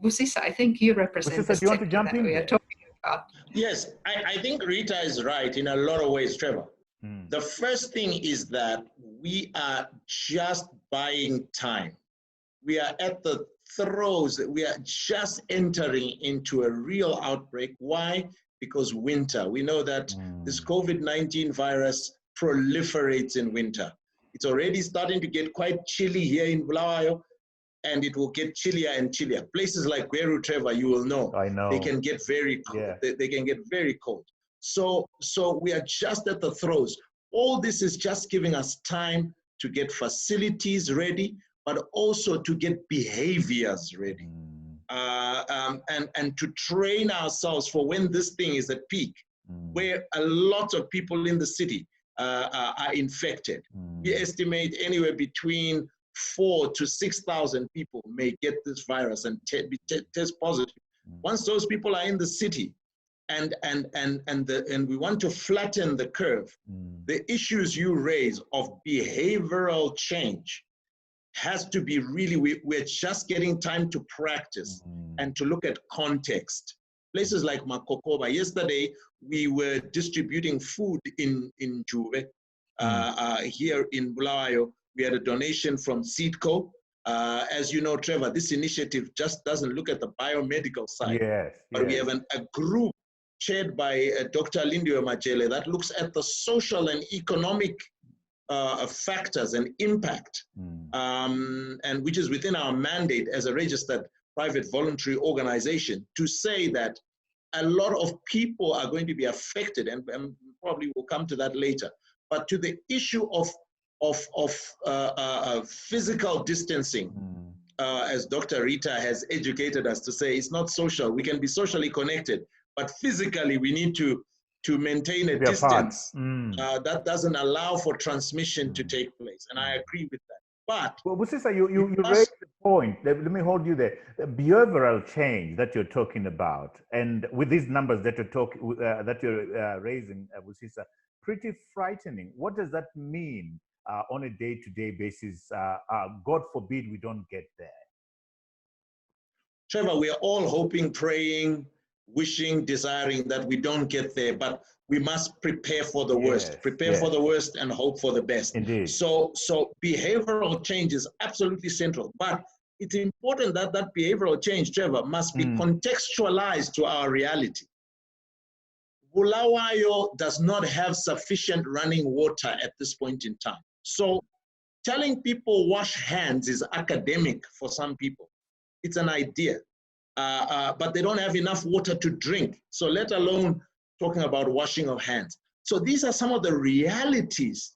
Busisa, I think you represent Busisa, the do you want to sector jump that in we are there? talking about. Yes, I think Riitta is right in a lot of ways, Trevor. The first thing is that we are just buying time. We are at the throes, we are just entering into a real outbreak. Why? Because winter. We know that this COVID-19 virus proliferates in winter. It's already starting to get quite chilly here in Bulawayo, and it will get chillier and chillier. Places like Gweru, Trevor, you will know, I know. they can get very cold. Yeah. They can get very cold. So we are just at the throes. All this is just giving us time to get facilities ready, but also to get behaviors ready. And to train ourselves for when this thing is at peak, where a lot of people in the city are infected. We estimate anywhere between 4,000 to 6,000 people may get this virus and test positive. Once those people are in the city, and we want to flatten the curve, the issues you raise of behavioral change has to be really, we're just getting time to practice and to look at context. Places like Makokoba, yesterday we were distributing food in Juve. Here in Bulawayo, we had a donation from Seedco. As you know, Trevor, this initiative just doesn't look at the biomedical side, but we have a group chaired by Dr. Lindiwe Majele that looks at the social and economic factors and impact, and which is within our mandate as a registered private voluntary organization to say that a lot of people are going to be affected, and probably we'll come to that later. But to the issue of physical distancing, as Dr. Riitta has educated us to say, it's not social. We can be socially connected, but physically we need to maintain a distance that doesn't allow for transmission to take place. And I agree with that. But well, Busisa, you raised the point. Let me hold you there. The behavioral change that you're talking about, and with these numbers that you're raising, Busisa, pretty frightening. What does that mean on a day-to-day basis? God forbid we don't get there. Trevor, we are all hoping, praying, wishing, desiring that we don't get there, but we must prepare for the worst. Prepare for the worst and hope for the best. Indeed. So behavioral change is absolutely central, but it's important that that behavioral change, Trevor, must be contextualized to our reality. Bulawayo does not have sufficient running water at this point in time. So telling people wash hands is academic for some people. It's an idea. But they don't have enough water to drink. So let alone talking about washing of hands. So these are some of the realities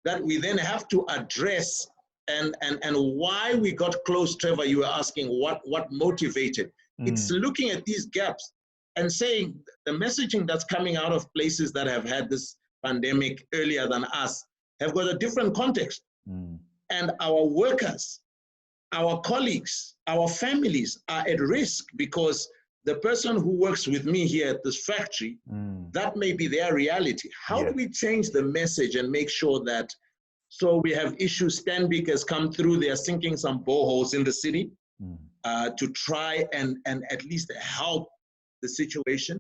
that we then have to address, and why we got close. Trevor, you were asking what motivated. It's looking at these gaps and saying the messaging that's coming out of places that have had this pandemic earlier than us have got a different context. And our workers, our colleagues, our families are at risk because the person who works with me here at this factory, that may be their reality. How do we change the message and make sure that, so we have issues, Stanbic has come through, they are sinking some boreholes in the city to try and at least help the situation.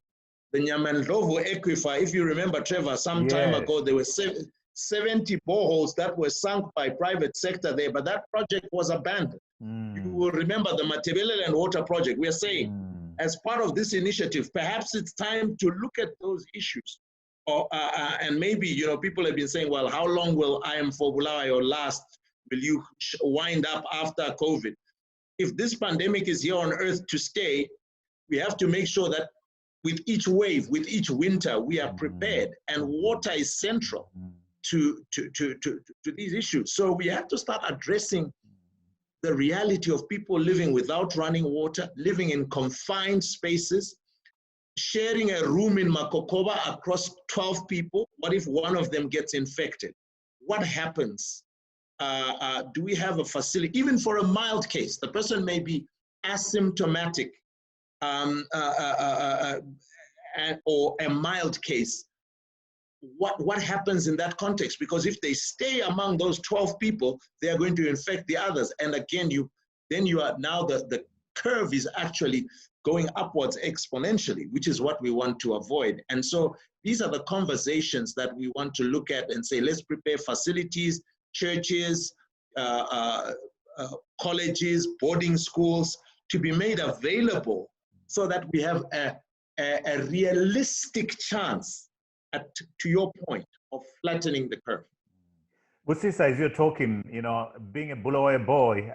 The Nyamandlovu Aquifer, if you remember, Trevor, some time ago, there were 70 boreholes that were sunk by private sector there, but that project was abandoned. You will remember the Matebeleland Water Project. We are saying, as part of this initiative, perhaps it's time to look at those issues. Or, and maybe, you know, people have been saying, well, how long will I Am for Bulawayo last? Will you wind up after COVID? If this pandemic is here on earth to stay, we have to make sure that with each wave, with each winter, we are prepared, and water is central to these issues. So we have to start addressing the reality of people living without running water, living in confined spaces, sharing a room in Makokoba across 12 people. What if one of them gets infected? What happens? Do we have a facility, even for a mild case? The person may be asymptomatic or a mild case. What happens in that context? Because if they stay among those 12 people, they are going to infect the others. And again, you are now the curve is actually going upwards exponentially, which is what we want to avoid. And so these are the conversations that we want to look at and say, let's prepare facilities, churches, colleges, boarding schools to be made available so that we have a realistic chance to your point, of flattening the curve. Busisa, as you're talking, being a Bulawayo boy,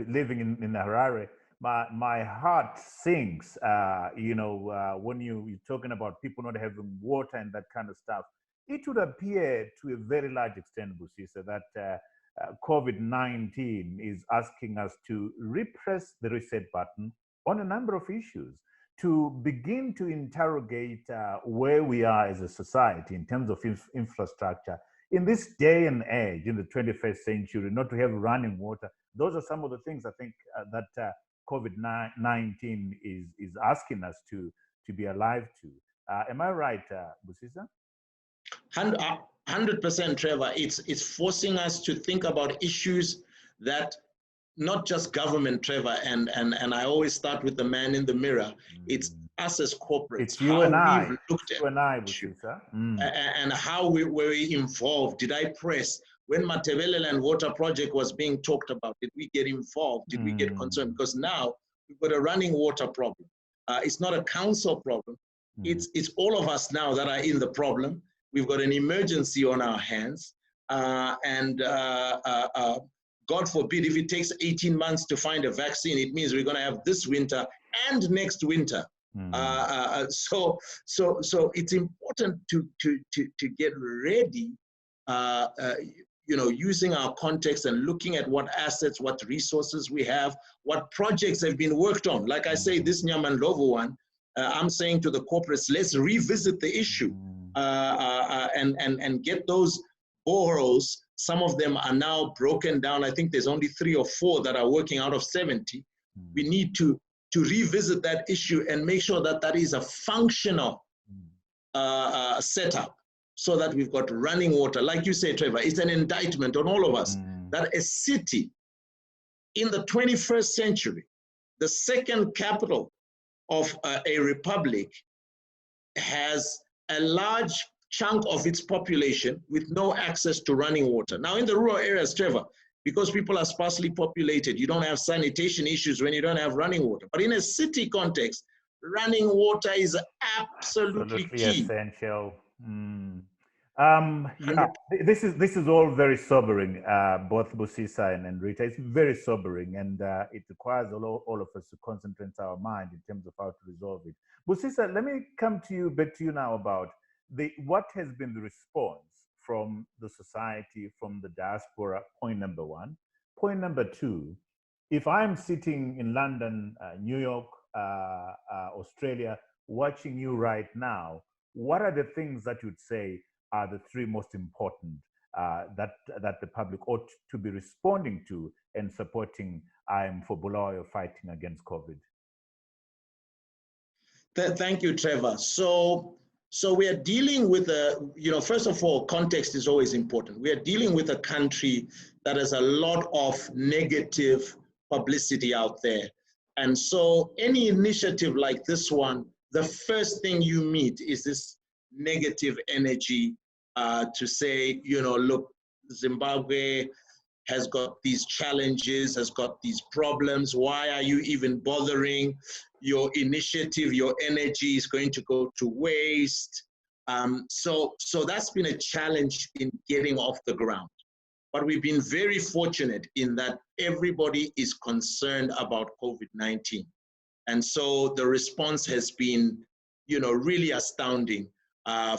living in Harare, my heart sinks, when you're talking about people not having water and that kind of stuff. It would appear to a very large extent, Busisa, that COVID-19 is asking us to repress the reset button on a number of issues, to begin to interrogate where we are as a society in terms of infrastructure. In this day and age, in the 21st century, not to have running water, those are some of the things I think that COVID-19 is asking us to be alive to. Am I right, Busisa? 100%, Trevor. It's forcing us to think about issues that not just government, Trevor, and I always start with the man in the mirror. It's us as corporates. It's you and I. Looked at you and I, Busisa. And how were we involved? Did I press? When Matebeleland Water Project was being talked about, did we get involved? Did we get concerned? Because now we've got a running water problem. It's not a council problem. It's all of us now that are in the problem. We've got an emergency on our hands. God forbid, if it takes 18 months to find a vaccine, it means we're going to have this winter and next winter. So it's important to get ready, using our context and looking at what assets, what resources we have, what projects have been worked on. Like I say, this Nyamandlovu one, I'm saying to the corporates, let's revisit the issue and get those boreholes. Some of them are now broken down. I think there's only 3 or 4 that are working out of 70. We need to revisit that issue and make sure that that is a functional setup, so that we've got running water. Like you say, Trevor, it's an indictment on all of us that a city in the 21st century, the second capital of a republic, has a large chunk of its population with no access to running water. Now in the rural areas, Trevor, because people are sparsely populated, you don't have sanitation issues when you don't have running water. But in a city context, running water is absolutely key. Essential. Yeah, this is all very sobering, both Busisa and Riitta. It's very sobering, and it requires all of us to concentrate our mind in terms of how to resolve it. Busisa, let me come back to you now about what has been the response from the society, from the diaspora, point number 1. Point number 2, if I'm sitting in London, New York, Australia, watching you right now, what are the things that you'd say are the 3 most important that the public ought to be responding to and supporting for Bulawayo fighting against COVID? Thank you, Trevor. So we are dealing with first of all, context is always important. We are dealing with a country that has a lot of negative publicity out there. And so any initiative like this one, the first thing you meet is this negative energy to say, look, Zimbabwe has got these challenges, has got these problems. Why are you even bothering? Your initiative, your energy is going to go to waste. So that's been a challenge in getting off the ground. But we've been very fortunate in that everybody is concerned about COVID-19. And so the response has been, really astounding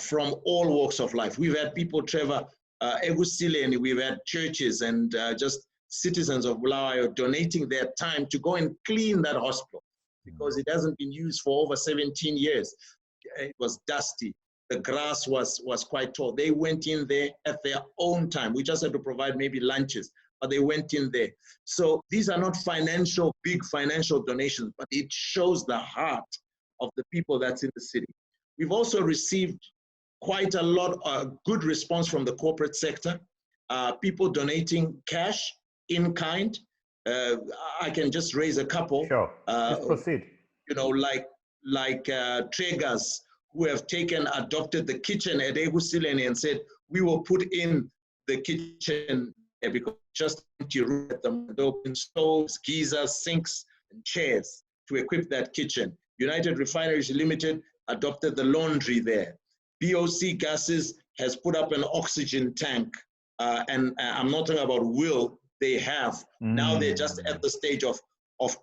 from all walks of life. We've had people, Trevor, we've had churches and just citizens of Bulawayo donating their time to go and clean that hospital because it hasn't been used for over 17 years. It was dusty. The grass was quite tall. They went in there at their own time. We just had to provide maybe lunches, but they went in there. So these are not big financial donations, but it shows the heart of the people that's in the city. We've also received quite a lot of good response from the corporate sector, people donating cash in kind, I can just raise a couple. Sure. Just proceed. You know, like Tregers, who have adopted the kitchen at Egusileni and said, we will put in the kitchen because just empty room at the moment, open stoves, geysers, sinks, and chairs to equip that kitchen. United Refineries Limited adopted the laundry there. BOC Gases has put up an oxygen tank, and I'm not talking about will, they have. Now they're just at the stage of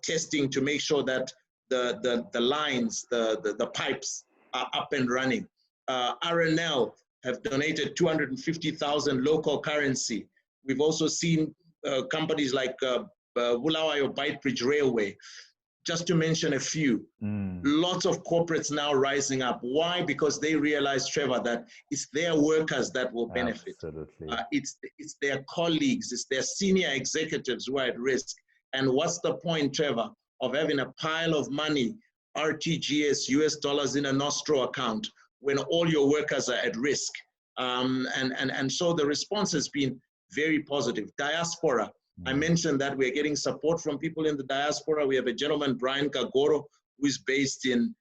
testing to make sure that the lines, the pipes are up and running. RNL have donated 250,000 local currency. We've also seen companies like Bulawayo Bridge Railway, just to mention a few. Lots of corporates now rising up. Why? Because they realize, Trevor, that it's their workers that will benefit. Absolutely. It's their colleagues, it's their senior executives who are at risk. And what's the point, Trevor, of having a pile of money, RTGS, US dollars in a Nostro account, when all your workers are at risk? And so the response has been very positive. Diaspora, I mentioned that we're getting support from people in the diaspora. We have a gentleman, Brian Kagoro, who is based in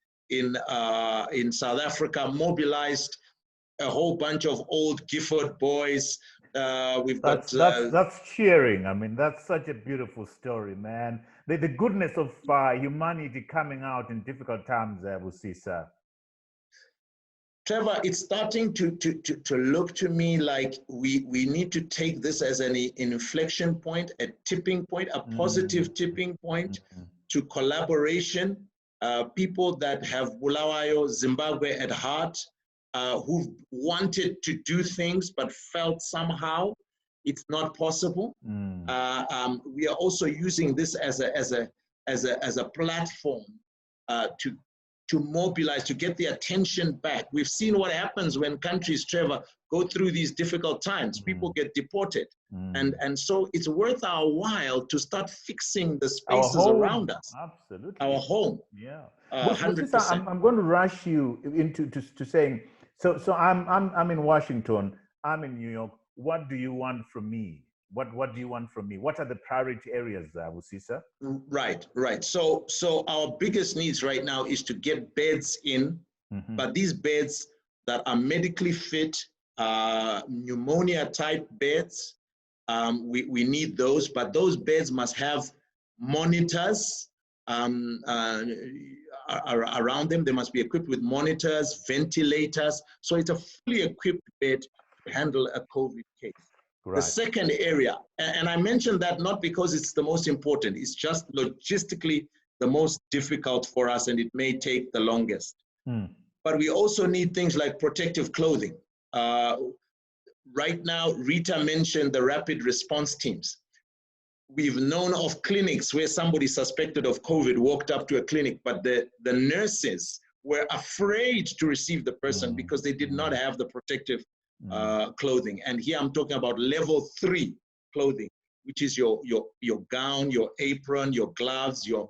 South Africa, mobilized a whole bunch of old Gifford boys. That's cheering. I mean, that's such a beautiful story, man. The goodness of humanity coming out in difficult times, Busisa. Trevor, it's starting to look to me like we need to take this as an inflection point, a tipping point, a positive tipping point to collaboration. People that have Bulawayo, Zimbabwe at heart, who've wanted to do things but felt somehow it's not possible. We are also using this as a platform to mobilize, to get the attention back. We've seen what happens when countries, Trevor, go through these difficult times. People get deported. And so it's worth our while to start fixing the spaces around us. Absolutely. Our home. Yeah. 100%. I'm going to rush you into to saying, so I'm in Washington, I'm in New York. What do you want from me? What do you want from me? What are the priority areas, Busisa? Right. So our biggest needs right now is to get beds in, but these beds that are medically fit, pneumonia type beds, we need those, but those beds must have monitors around them. They must be equipped with monitors, ventilators. So it's a fully equipped bed to handle a COVID case. Right. The second area, and I mentioned that not because it's the most important, it's just logistically the most difficult for us and it may take the longest. But we also need things like protective clothing. Right now, Riitta mentioned the rapid response teams. We've known of clinics where somebody suspected of COVID walked up to a clinic, but the nurses were afraid to receive the person because they did not have the protective clothing. And here I'm talking about level 3 clothing, which is your gown, your apron, your gloves, your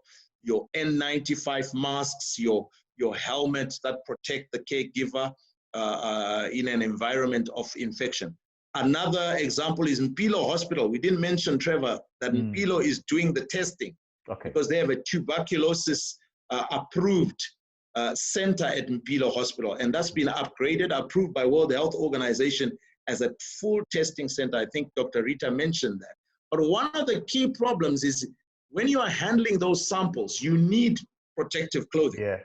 N95 masks, your helmets that protect the caregiver in an environment of infection. Another example is Mpilo Hospital. We didn't mention, Trevor, that Mpilo is doing the testing because they have a tuberculosis approved center at Mpilo Hospital, and that's been upgraded, approved by World Health Organization as a full testing center. I think Dr. Riitta mentioned that. But one of the key problems is when you are handling those samples, you need protective clothing.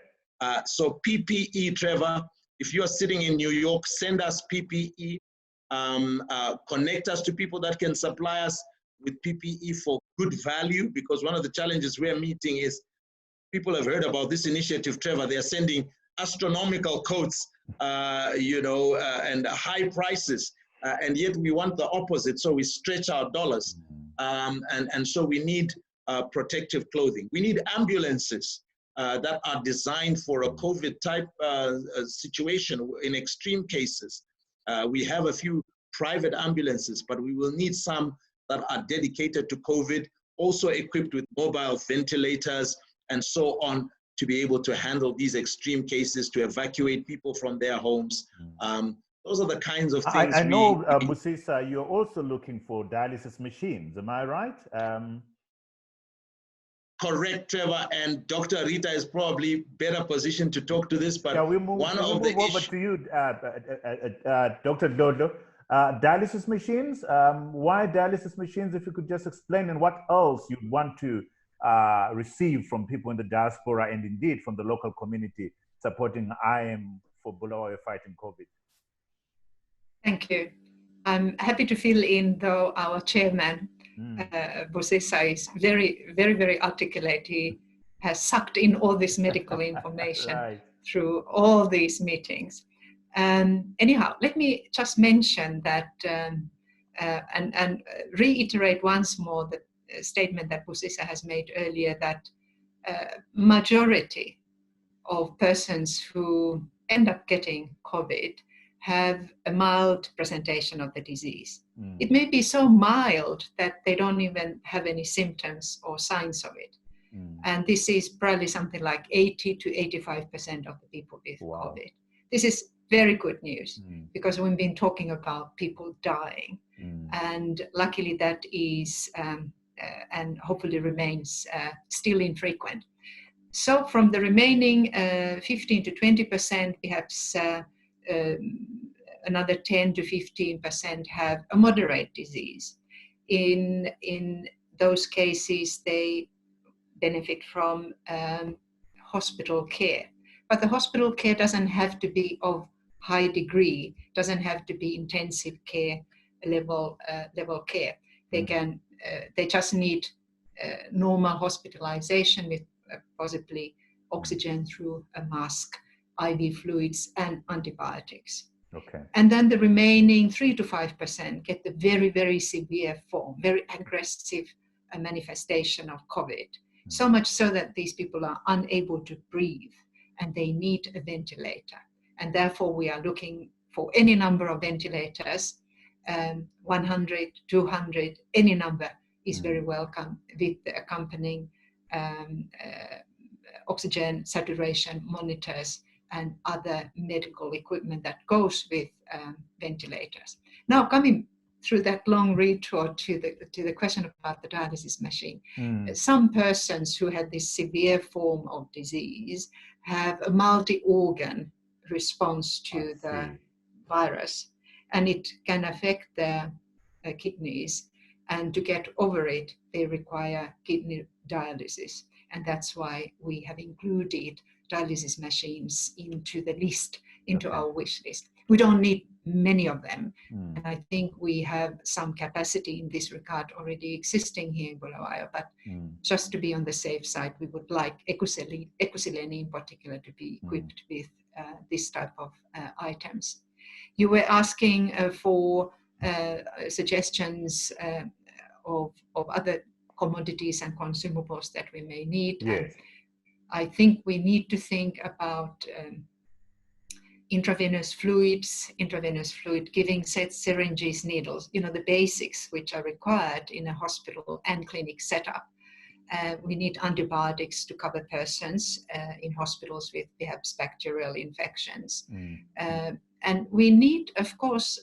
So PPE, Trevor, if you are sitting in New York, send us PPE, connect us to people that can supply us with PPE for good value, because one of the challenges we're meeting is people have heard about this initiative, Trevor. They're sending astronomical coats, and high prices, and yet we want the opposite. So we stretch our dollars, and so we need protective clothing. We need ambulances that are designed for a COVID type situation in extreme cases. We have a few private ambulances, but we will need some that are dedicated to COVID, also equipped with mobile ventilators and so on, to be able to handle these extreme cases, to evacuate people from their homes. Those are the kinds of things I know, Busisa, you're also looking for dialysis machines. Am I right? correct, Trevor, and Dr. Riitta is probably better positioned to talk to this, but we move over to you, Dr. Dhlodlo. Dialysis machines, why dialysis machines? If you could just explain, and what else you want to receive from people in the diaspora and indeed from the local community supporting IM for Bulawayo fighting COVID. Thank you. I'm happy to fill in, though our chairman, Busisa, is very articulate. He has sucked in all this medical information right. through all these meetings. Anyhow, let me just mention that and reiterate once more the statement that Busisa has made earlier, that majority of persons who end up getting COVID have a mild presentation of the disease. It may be so mild that they don't even have any symptoms or signs of it. And this is probably something like 80 to 85% of the people with COVID. This is very good news because we've been talking about people dying. And luckily that is, and hopefully remains still infrequent. So from the remaining 15 to 20%, perhaps another 10 to 15% have a moderate disease. In those cases, they benefit from hospital care. But the hospital care doesn't have to be of high degree, doesn't have to be intensive care level care. They just need normal hospitalization with possibly oxygen through a mask, IV fluids, and antibiotics. Okay. And then the remaining 3 to 5% get the very severe form, very aggressive manifestation of COVID. So much so that these people are unable to breathe and they need a ventilator. And therefore we are looking for any number of ventilators, 100, 200, any number is very welcome, with the accompanying oxygen saturation monitors and other medical equipment that goes with ventilators. Now, coming through that long retort to the question about the dialysis machine, some persons who had this severe form of disease have a multi-organ response to the virus, and it can affect their kidneys, and to get over it, they require kidney dialysis. And that's why we have included dialysis machines into the list, into our wish list. We don't need many of them. And I think we have some capacity in this regard already existing here in Bulawayo, but just to be on the safe side, we would like Ekusileni in particular to be equipped with this type of items. You were asking for suggestions of other commodities and consumables that we may need. Yes. I think we need to think about intravenous fluid giving, sets, syringes, needles, the basics which are required in a hospital and clinic setup. We need antibiotics to cover persons in hospitals with perhaps bacterial infections. And we need, of course,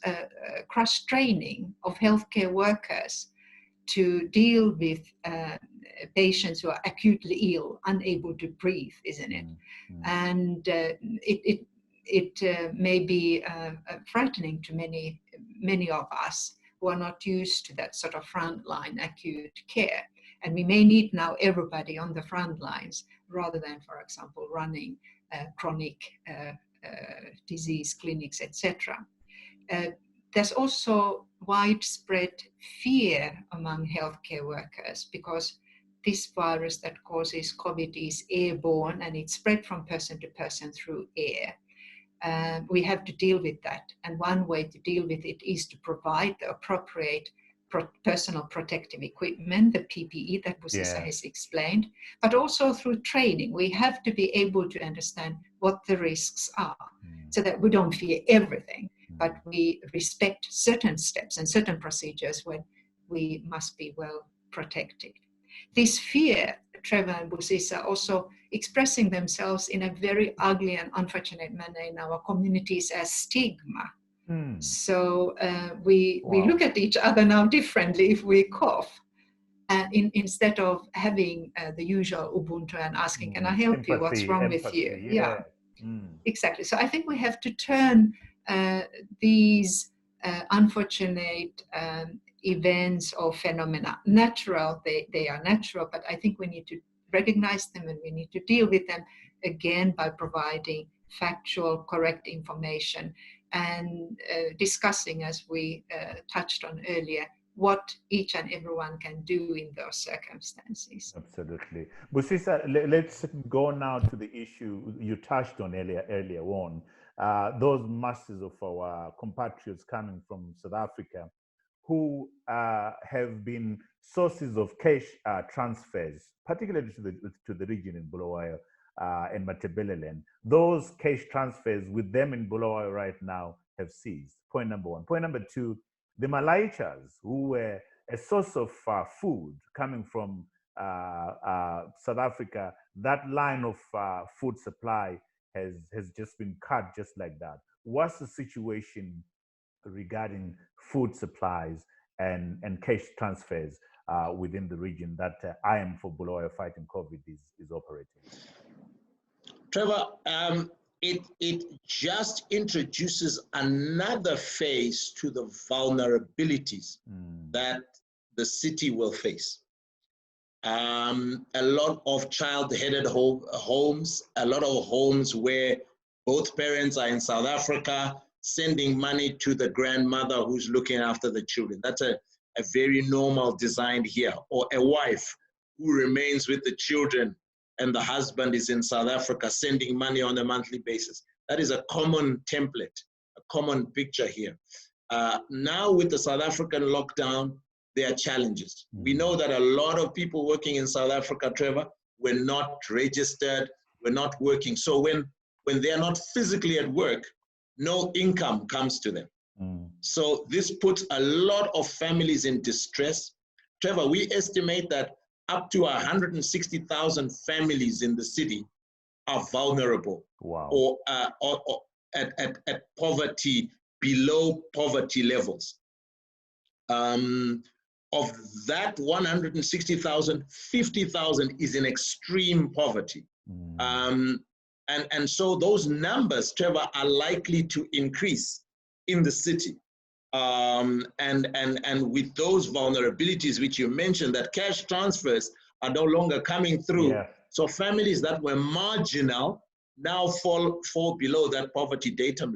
cross training of healthcare workers to deal with patients who are acutely ill, unable to breathe, isn't it? And it may be frightening to many of us who are not used to that sort of frontline acute care. And we may need now everybody on the front lines rather than, for example, running chronic disease clinics, etc. There's also widespread fear among healthcare workers because this virus that causes COVID is airborne and it's spread from person to person through air. We have to deal with that. And one way to deal with it is to provide the appropriate personal protective equipment, the PPE that Busisa has explained, but also through training. We have to be able to understand what the risks are so that we don't fear everything, but we respect certain steps and certain procedures when we must be well protected. This fear, Trevor and Busisa also expressing themselves in a very ugly and unfortunate manner in our communities as stigma. So we look at each other now differently if we cough. instead of having the usual Ubuntu and asking, can I help you? What's wrong with you? Yeah. Exactly. So I think we have to turn these unfortunate events or phenomena natural. They are natural, but I think we need to recognize them and we need to deal with them again by providing factual, correct information and discussing, as we touched on earlier, what each and everyone can do in those circumstances. Absolutely. Busisa, let's go now to the issue you touched on earlier on. Those masses of our compatriots coming from South Africa who have been sources of cash transfers, particularly to the region in Bulawayo and Matabeleland. Those cash transfers with them in Bulawayo right now have ceased. Point number one. Point number two, the Malaichas, who were a source of food coming from South Africa, that line of food supply has just been cut just like that. What's the situation regarding food supplies and cash transfers within the region that I Am for Bulawayo Fighting COVID is operating? Trevor, it just introduces another phase to the vulnerabilities that the city will face. A lot of child-headed homes, a lot of homes where both parents are in South Africa, sending money to the grandmother who's looking after the children. That's a very normal design here. Or a wife who remains with the children and the husband is in South Africa sending money on a monthly basis. That is a common template, a common picture here. Now with the South African lockdown, there are challenges. We know that a lot of people working in South Africa, Trevor, were not registered, were not working. So when they're not physically at work, no income comes to them. So this puts a lot of families in distress. Trevor, we estimate that up to 160,000 families in the city are vulnerable. Wow. Or at poverty, below poverty levels. Of that 160,000, 50,000 is in extreme poverty. And so those numbers, Trevor, are likely to increase in the city. And with those vulnerabilities which you mentioned, that cash transfers are no longer coming through. Yeah. So families that were marginal now fall below that poverty datum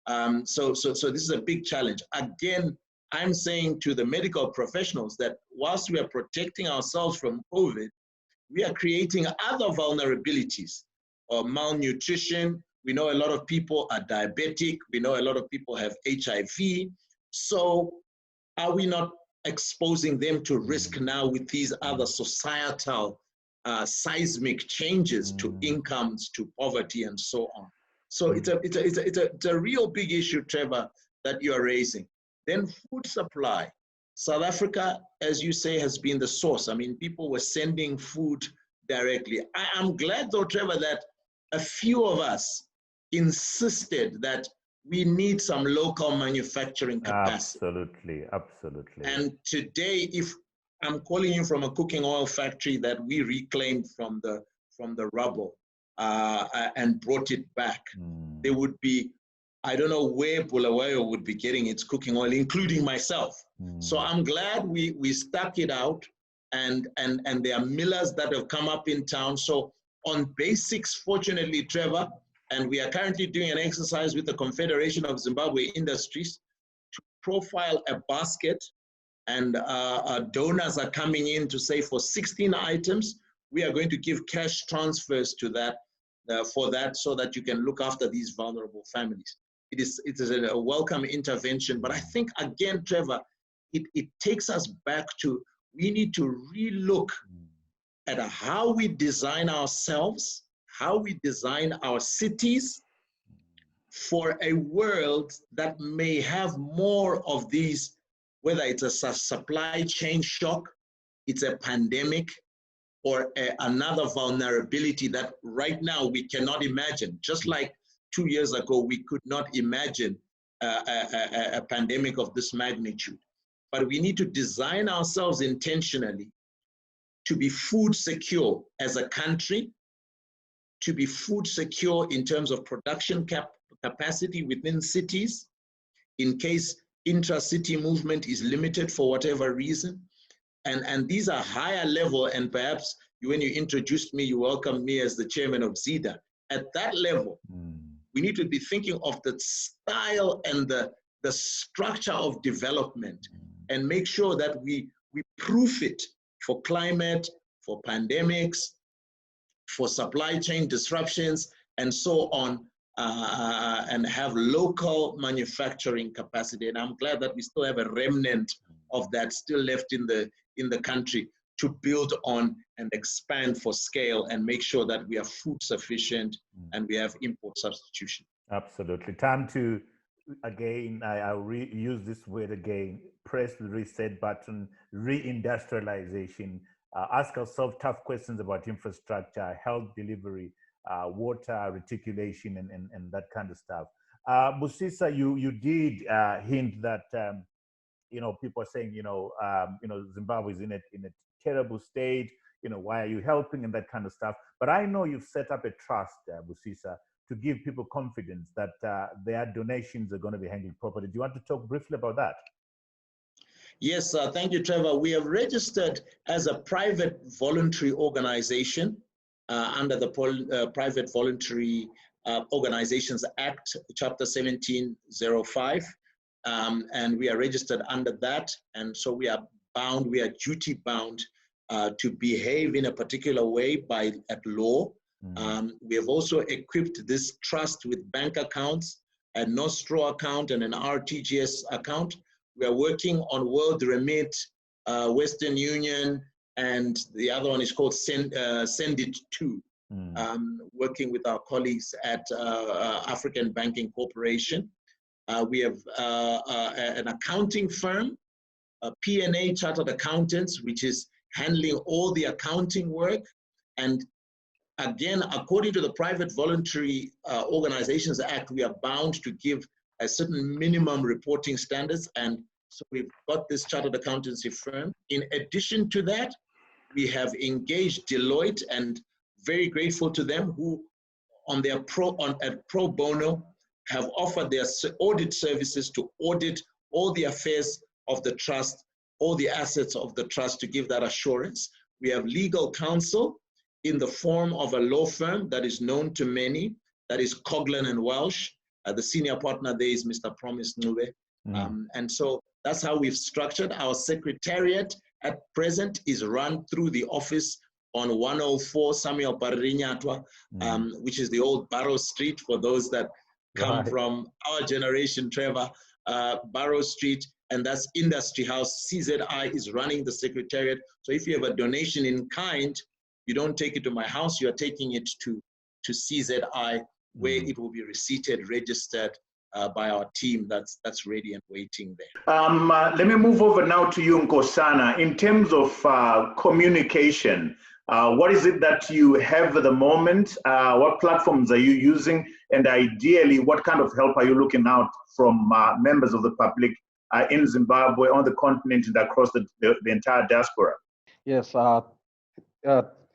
line. So this is a big challenge. Again, I'm saying to the medical professionals that whilst we are protecting ourselves from COVID, we are creating other vulnerabilities of malnutrition. We know a lot of people are diabetic. We know a lot of people have HIV. So are we not exposing them to risk now with these other societal seismic changes to incomes, to poverty, and so on? So it's a real big issue, Trevor, that you are raising. Then food supply. South Africa, as you say, has been the source. I mean, people were sending food directly. I'm glad, though, Trevor, that a few of us insisted that we need some local manufacturing capacity. Absolutely, absolutely. And today, if I'm calling you from a cooking oil factory that we reclaimed from the rubble and brought it back, there would be, I don't know where Bulawayo would be getting its cooking oil, including myself. So I'm glad we stuck it out, and there are millers that have come up in town. So on basics, fortunately, Trevor, and we are currently doing an exercise with the Confederation of Zimbabwe Industries to profile a basket, and donors are coming in to say for 16 items, we are going to give cash transfers to that, for that, so that you can look after these vulnerable families. It is a welcome intervention, but I think, again, Trevor, it takes us back to, we need to relook at how we design ourselves, how we design our cities for a world that may have more of these, whether it's a supply chain shock, it's a pandemic, or another vulnerability that right now we cannot imagine. Just like 2 years ago, we could not imagine a pandemic of this magnitude. But we need to design ourselves intentionally to be food secure as a country, to be food secure in terms of production capacity within cities, in case intra-city movement is limited for whatever reason. And these are higher level, and perhaps when you introduced me, you welcomed me as the chairman of ZIDA. At that level, we need to be thinking of the style and the structure of development, and make sure that we proof it for climate, for pandemics, for supply chain disruptions, and so on, and have local manufacturing capacity. And I'm glad that we still have a remnant of that still left in the country to build on and expand for scale and make sure that we are food sufficient and we have import substitution. Absolutely. Time to, again, I'll use this word again, press the reset button, reindustrialization, ask ourselves tough questions about infrastructure, health delivery, water reticulation, and that kind of stuff. Busisa, you did hint that people are saying Zimbabwe is in a terrible state. Why are you helping and that kind of stuff. But I know you've set up a trust, Busisa, to give people confidence that their donations are going to be handled properly. Do you want to talk briefly about that? Yes, thank you, Trevor. We have registered as a private voluntary organization under the Private Voluntary Organizations Act, Chapter 1705, and we are registered under that. And so we are bound, we are duty bound to behave in a particular way at law. We have also equipped this trust with bank accounts, a Nostro account and an RTGS account. We are working on World Remit, Western Union, and the other one is called Send It To, working with our colleagues at African Banking Corporation. We have an accounting firm, P&A Chartered Accountants, which is handling all the accounting work. And again, according to the Private Voluntary Organizations Act, we are bound to give a certain minimum reporting standards. And so we've got this chartered accountancy firm. In addition to that, we have engaged Deloitte, and very grateful to them, who on pro bono have offered their audit services to audit all the affairs of the trust, all the assets of the trust, to give that assurance. We have legal counsel in the form of a law firm that is known to many, that is Coughlin and Welsh. The senior partner there is Mr. Promise Nube. And so that's how we've structured. Our secretariat at present is run through the office on 104 Samuel Paririnyatwa, which is the old Barrow Street for those that come from our generation, Trevor, Barrow Street, and that's Industry House. CZI is running the secretariat. So if you have a donation in kind, you don't take it to my house, you are taking it to CZI, where it will be receipted, registered by our team that's ready and waiting there. Let me move over now to you, Nkosana. In terms of communication, what is it that you have at the moment? What platforms are you using? And ideally, what kind of help are you looking out from members of the public in Zimbabwe, on the continent, and across the entire diaspora? Yes,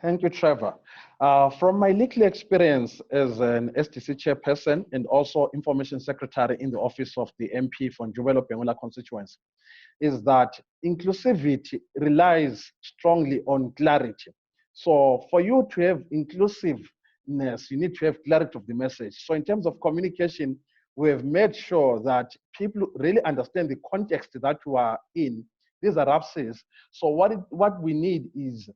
thank you, Trevor. From my little experience as an STC chairperson and also information secretary in the office of the MP for Njubelo Pengula constituency, is that inclusivity relies strongly on clarity. So for you to have inclusiveness, you need to have clarity of the message. So in terms of communication, we have made sure that people really understand the context that we are in. These are RAPSes. So what we need is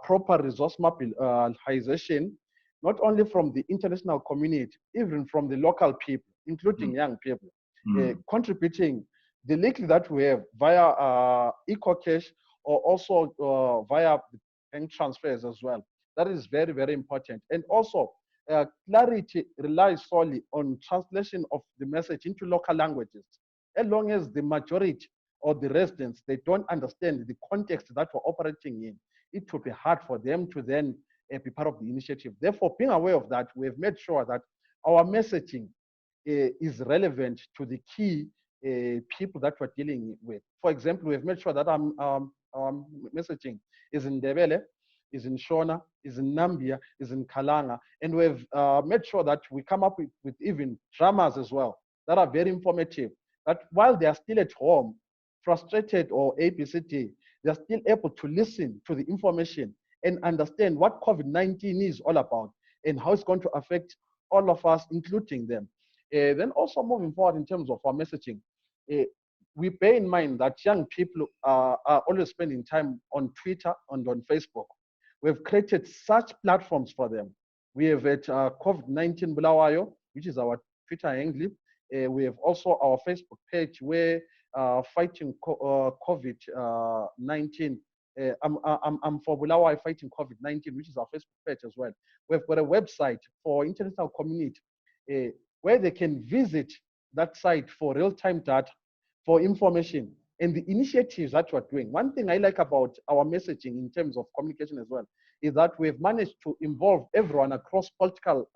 proper resource mobilization, not only from the international community, even from the local people, including young people, contributing the little that we have via EcoCash or also via bank transfers as well. That is very, very important. And also, clarity relies solely on translation of the message into local languages. As long as the majority or the residents, they don't understand the context that we're operating in, it will be hard for them to then be part of the initiative. Therefore, being aware of that, we've made sure that our messaging is relevant to the key people that we're dealing with. For example, we've made sure that our messaging is in Ndebele, is in Shona, is in Nambia, is in Kalanga. And we've made sure that we come up with even dramas as well that are very informative, that while they are still at home, frustrated or ABCD, they're still able to listen to the information and understand what COVID-19 is all about and how it's going to affect all of us, including them. Then also moving forward in terms of our messaging, we bear in mind that young people are always spending time on Twitter and on Facebook. We've created such platforms for them. We have at COVID-19 Bulawayo, which is our Twitter handle. We have also our Facebook page where fighting COVID-19. I'm for Bulawayo Fighting COVID-19, which is our Facebook page as well. We've got a website for international community where they can visit that site for real-time data, for information, and the initiatives that we're doing. One thing I like about our messaging in terms of communication as well is that we've managed to involve everyone across political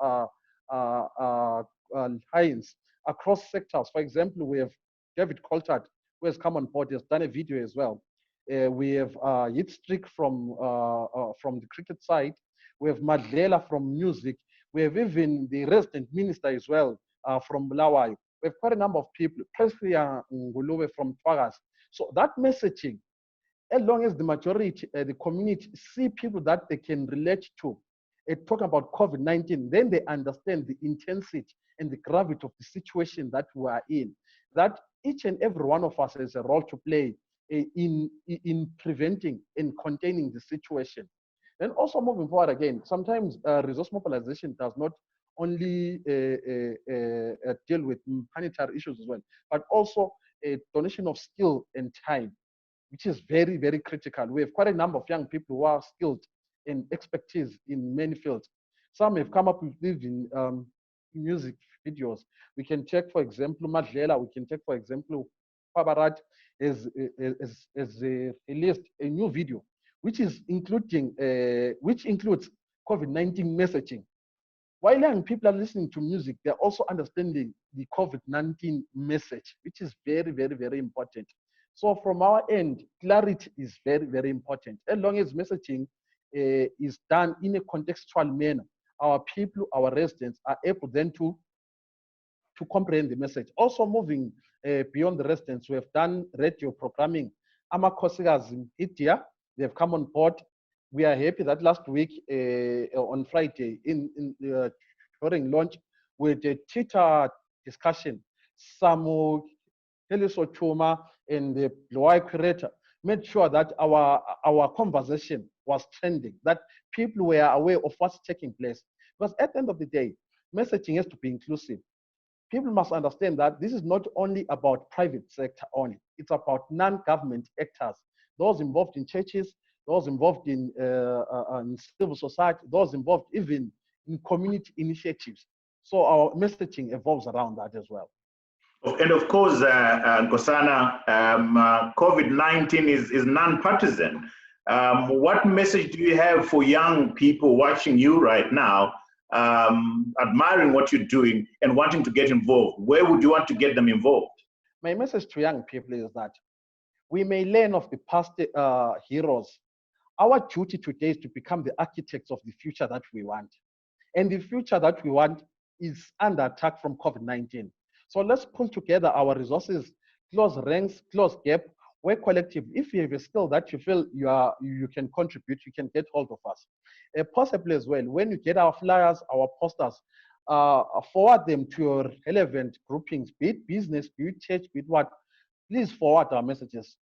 lines, across sectors. For example, we have David Coltart, who has come on board, has done a video as well. We have Yit Strick from the cricket side. We have Madlela from music. We have even the resident minister as well from Bulawayo. We have quite a number of people, Preslia Nguluwe from Twagas. So that messaging, as long as the majority, the community see people that they can relate to, talk about COVID-19, then they understand the intensity and the gravity of the situation that we are in. That each and every one of us has a role to play in preventing and containing the situation. And also moving forward again, sometimes resource mobilization does not only deal with humanitarian issues as well, but also a donation of skill and time, which is very, very critical. We have quite a number of young people who are skilled and expertise in many fields. Some have come up with even music videos. We can check, for example, Madlela. We can check, for example, Pabarat has released a new video, which is which includes COVID-19 messaging. While young people are listening to music, they're also understanding the COVID-19 message, which is very, very, very important. So from our end, clarity is very, very important. As long as messaging is done in a contextual manner, our people, our residents are able then to comprehend the message. Also moving beyond the residents, we have done radio programming. Amakosigas in India, they have come on board. We are happy that last week on Friday during launch with a Twitter discussion, Samu Helisochuma and the Bulawayo curator made sure that our conversation was trending, that people were aware of what's taking place. Because at the end of the day, messaging has to be inclusive. People must understand that this is not only about private sector only, it's about non-government actors, those involved in churches, those involved in civil society, those involved even in community initiatives. So our messaging evolves around that as well. And of course, Nkosana, COVID-19 is non-partisan. What message do you have for young people watching you right now, admiring what you're doing and wanting to get involved? Where would you want to get them involved? My message to young people is that we may learn of the past heroes. Our duty today is to become the architects of the future that we want. And the future that we want is under attack from COVID-19. So let's pull together our resources, close ranks, close gap, work collective. If you have a skill that you feel you can contribute, you can get hold of us. Possibly as well, when you get our flyers, our posters, forward them to your relevant groupings, be it business, be it church, be it what, please forward our messages.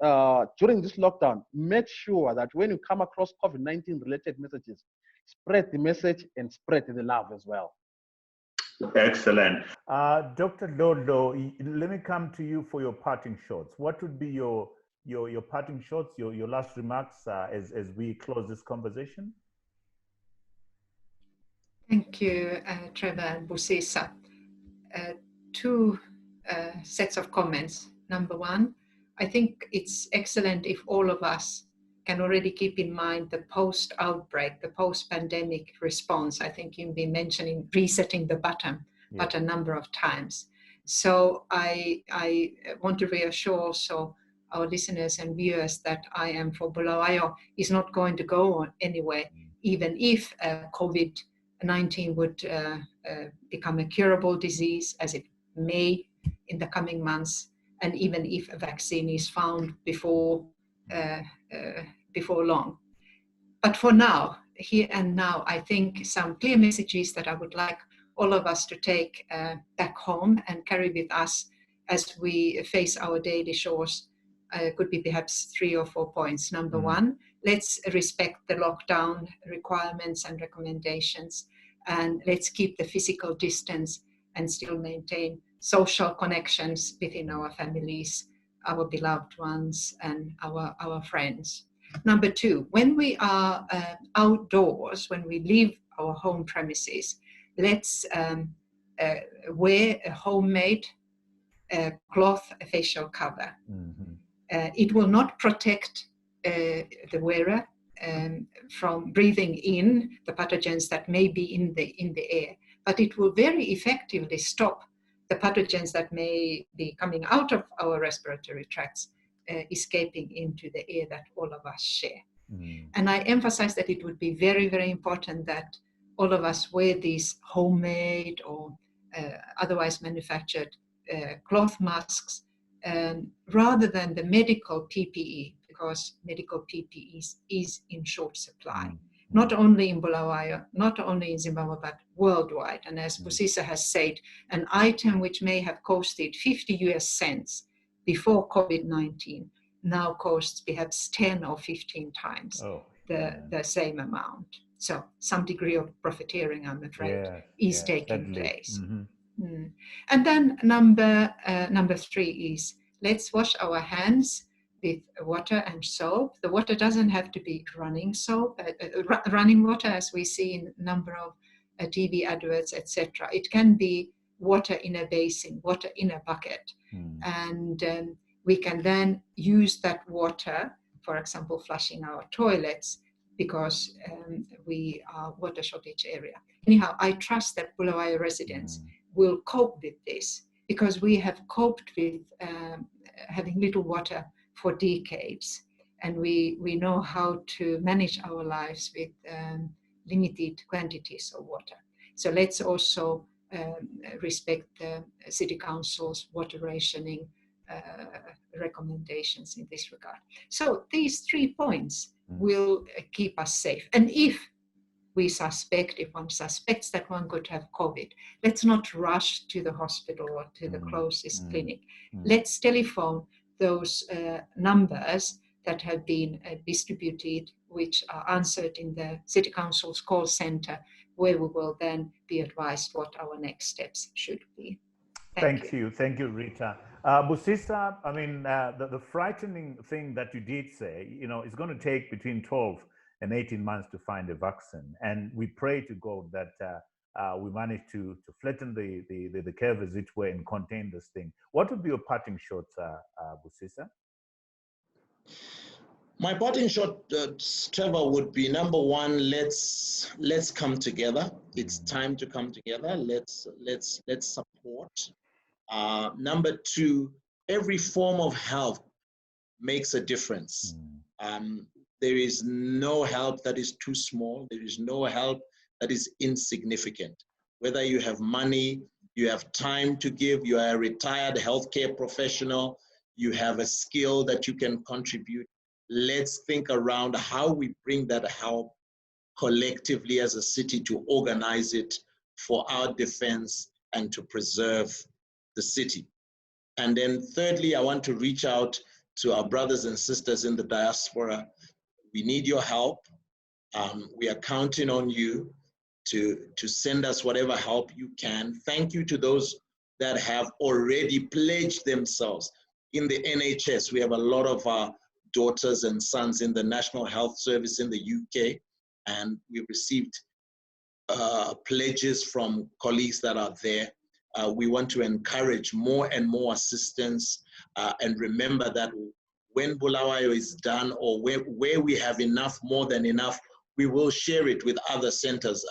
During this lockdown, make sure that when you come across COVID-19 related messages, spread the message and spread the love as well. Excellent. Dr. Dhlodlo, let me come to you for your parting shots. What would be your parting shots, your last remarks as we close this conversation? Thank you, Trevor and Busisa. Two sets of comments. Number one, I think it's excellent if all of us can already keep in mind the post-outbreak, the post-pandemic response. I think you've been mentioning resetting the button a number of times. So I want to reassure also our listeners and viewers that I am for Bulawayo is not going to go anywhere. even if COVID-19 would become a curable disease, as it may in the coming months, and even if a vaccine is found before long. But for now, here and now, I think some clear messages that I would like all of us to take back home and carry with us as we face our daily chores could be perhaps 3 or 4 points. Number one, let's respect the lockdown requirements and recommendations, and let's keep the physical distance and still maintain social connections within our families, our beloved ones, and our friends. Number two, when we are outdoors, when we leave our home premises, let's wear a homemade cloth facial cover. It will not protect the wearer from breathing in the pathogens that may be in the air, but it will very effectively stop the pathogens that may be coming out of our respiratory tracts escaping into the air that all of us share. And I emphasize that it would be very, very important that all of us wear these homemade or otherwise manufactured cloth masks rather than the medical PPE, because medical PPE is in short supply, not only in Bulawayo, not only in Zimbabwe, but worldwide. And as Busisa has said, an item which may have costed 50 US cents before COVID-19 now costs perhaps 10 or 15 times the same amount. So some degree of profiteering, I'm afraid, is taking place. And then number three is, let's wash our hands with water and soap. The water doesn't have to be running soap, running water, as we see in a number of TV adverts, etc. It can be water in a basin, water in a bucket. And we can then use that water, for example, flushing our toilets, because we are water shortage area. Anyhow, I trust that Bulawayo residents will cope with this, because we have coped with having little water for decades, and we know how to manage our lives with limited quantities of water. So let's also respect the City Council's water rationing recommendations in this regard. So these 3 points will keep us safe. And if one suspects that one could have COVID, let's not rush to the hospital or to the closest clinic. Let's telephone those numbers that have been distributed, which are answered in the City Council's call center, where we will then be advised what our next steps should be. Thank you, Riitta. Busisa, I mean, the frightening thing that you did say, you know, it's going to take between 12 and 18 months to find a vaccine, and we pray to God that we manage to flatten the curve, as it were, and contain this thing. What would be your parting shots, Busisa? My parting shot, Trevor, would be, number one, let's come together. It's time to come together. Let's support. Number two, every form of help makes a difference. There is no help that is too small. There is no help that is insignificant. Whether you have money, you have time to give, you are a retired healthcare professional, you have a skill that you can contribute. Let's think around how we bring that help collectively as a city to organize it for our defense and to preserve the city. And then thirdly, I want to reach out to our brothers and sisters in the diaspora. We need your help. We are counting on you to send us whatever help you can. Thank you to those that have already pledged themselves. In the NHS, we have a lot of our daughters and sons in the National Health Service in the UK, and we received pledges from colleagues that are there. We want to encourage more and more assistance, and remember that when Bulawayo is done, or where we have enough, more than enough, we will share it with other centers.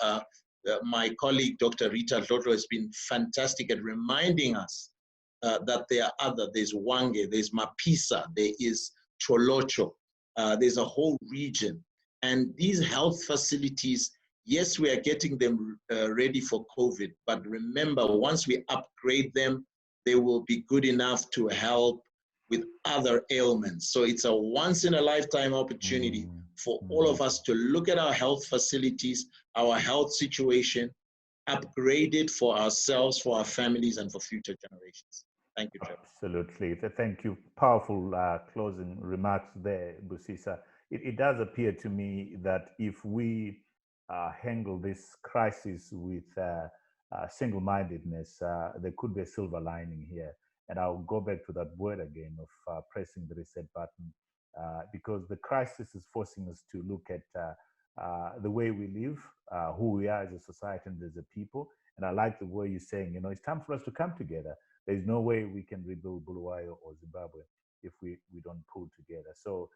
My colleague, Dr. Riitta Dhlodlo, has been fantastic at reminding us that there are there's Wange, there's Mapisa, there is Cholocho, there's a whole region. And these health facilities, yes, we are getting them ready for COVID, but remember, once we upgrade them, they will be good enough to help with other ailments. So it's a once in a lifetime opportunity for all of us to look at our health facilities, our health situation, upgrade it for ourselves, for our families, and for future generations. Thank you, Trevor. Absolutely. Thank you. Powerful closing remarks there, Busisa. It does appear to me that if we handle this crisis with single-mindedness, there could be a silver lining here. And I'll go back to that word again of pressing the reset button, because the crisis is forcing us to look at the way we live, who we are as a society and as a people. And I like the way you're saying, you know, it's time for us to come together. There's no way we can rebuild Bulawayo or Zimbabwe if we don't pull together. So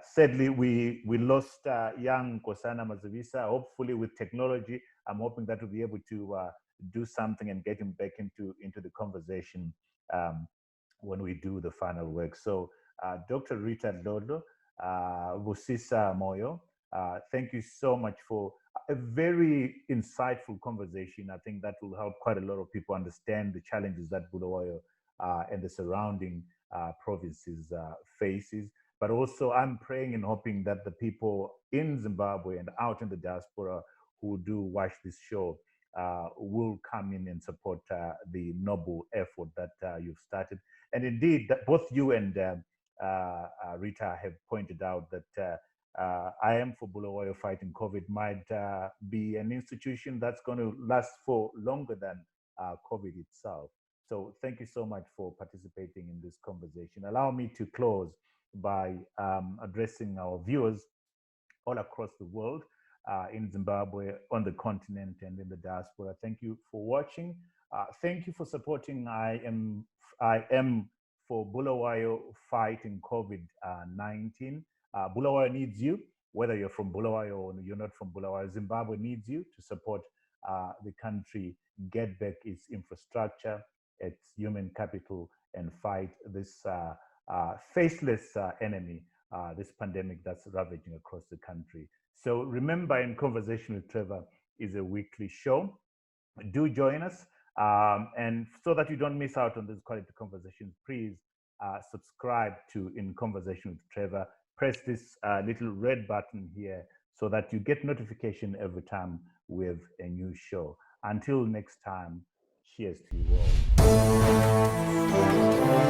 sadly, we lost young Nkosana Mazibisa. Hopefully with technology, I'm hoping that we'll be able to do something and get him back into the conversation when we do the final work. So Dr. Riitta Dhlodlo, Busisa Moyo, thank you so much for a very insightful conversation. I think that will help quite a lot of people understand the challenges that Bulawayo and the surrounding provinces faces. But also I'm praying and hoping that the people in Zimbabwe and out in the diaspora who do watch this show will come in and support the noble effort that you've started. And indeed, that both you and Riitta have pointed out that I Am for Bulawayo Fighting COVID might be an institution that's going to last for longer than COVID itself. So thank you so much for participating in this conversation. Allow me to close by addressing our viewers all across the world, in Zimbabwe, on the continent, and in the diaspora. Thank you for watching. Thank you for supporting I am for Bulawayo Fighting COVID-19. Bulawayo needs you, whether you're from Bulawayo or you're not from Bulawayo. Zimbabwe needs you to support the country get back its infrastructure, its human capital, and fight this faceless enemy, this pandemic that's ravaging across the country. So remember, In Conversation with Trevor is a weekly show. Do join us. And so that you don't miss out on these quality conversations, please subscribe to In Conversation with Trevor. Press this little red button here so that you get notification every time we have a new show. Until next time, cheers to you all.